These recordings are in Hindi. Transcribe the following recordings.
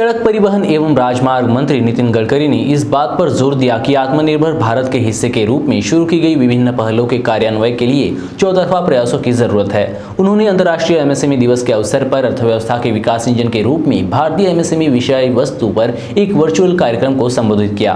सड़क परिवहन एवं राजमार्ग मंत्री नितिन गडकरी ने इस बात पर जोर दिया कि आत्मनिर्भर भारत के हिस्से के रूप में शुरू की गई विभिन्न पहलों के कार्यान्वयन के लिए चौतरफा प्रयासों की जरूरत है। उन्होंने अंतर्राष्ट्रीय एमएसएमई दिवस के अवसर पर अर्थव्यवस्था के विकास इंजन के रूप में भारतीय एमएसएमई विषय वस्तु पर एक वर्चुअल कार्यक्रम को संबोधित किया।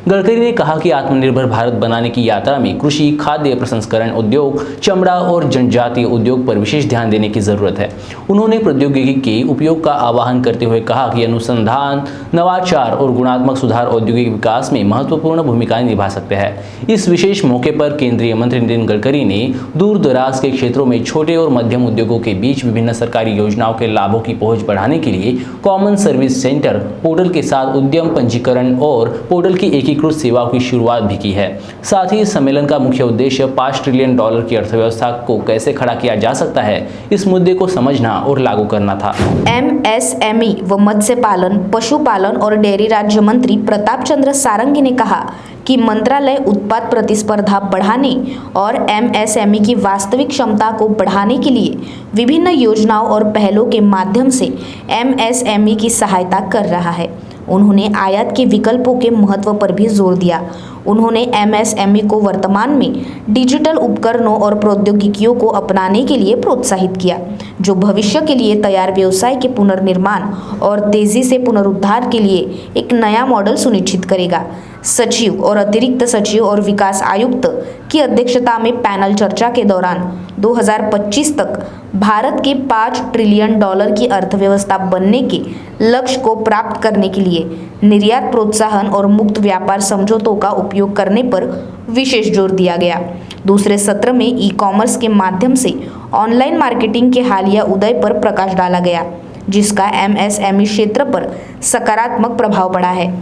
गडकरी ने कहा कि आत्मनिर्भर भारत बनाने की यात्रा में कृषि, खाद्य प्रसंस्करण उद्योग, चमड़ा और जनजातीय उद्योग पर विशेष ध्यान देने की जरूरत है। उन्होंने प्रौद्योगिकी के उपयोग का आह्वान करते हुए कहा कि अनुसंधान, नवाचार और गुणात्मक सुधार औद्योगिक विकास में महत्वपूर्ण भूमिकाएं निभा सकते हैं। इस विशेष मौके पर केंद्रीय मंत्री नितिन गडकरी ने दूर दराज के क्षेत्रों में छोटे और मध्यम उद्योगों के बीच विभिन्न सरकारी योजनाओं के लाभों की पहुंच बढ़ाने के लिए कॉमन सर्विस सेंटर पोर्टल के साथ उद्यम पंजीकरण और पोर्टल की एकीकृत सेवाओं की शुरुआत भी की है। साथ ही सम्मेलन का मुख्य उद्देश्य $5 ट्रिलियन की अर्थव्यवस्था को कैसे खड़ा किया जा सकता है, इस मुद्दे को समझना और लागू करना था। एमएसएमई व मत्स्य पालन, पशुपालन और डेयरी राज्य मंत्री प्रताप चंद्र सारंगी ने कहा कि मंत्रालय उत्पाद प्रतिस्पर्धा बढ़ाने और एमएसएमई की वास्तविक क्षमता को बढ़ाने के लिए विभिन्न योजनाओं और पहलों के माध्यम से एमएसएमई की सहायता कर रहा है। उन्होंने आयात के विकल्पों के महत्व पर भी जोर दिया। उन्होंने एमएसएमई को वर्तमान में डिजिटल उपकरणों और प्रौद्योगिकियों को अपनाने के लिए प्रोत्साहित किया, जो भविष्य के लिए तैयार व्यवसाय के पुनर्निर्माण और तेजी से पुनरुद्धार के लिए एक नया मॉडल सुनिश्चित करेगा। सचिव और अतिरिक्त सचिव और विकास आयुक्त की अध्यक्षता में पैनल चर्चा के दौरान 2025 तक भारत के $5 ट्रिलियन की अर्थव्यवस्था बनने के लक्ष्य को प्राप्त करने के लिए निर्यात प्रोत्साहन और मुक्त व्यापार समझौतों का उपयोग करने पर विशेष जोर दिया गया। दूसरे सत्र में ई कॉमर्स के माध्यम से ऑनलाइन मार्केटिंग के हालिया उदय पर प्रकाश डाला गया, जिसका एमएसएमई क्षेत्र पर सकारात्मक प्रभाव पड़ा है।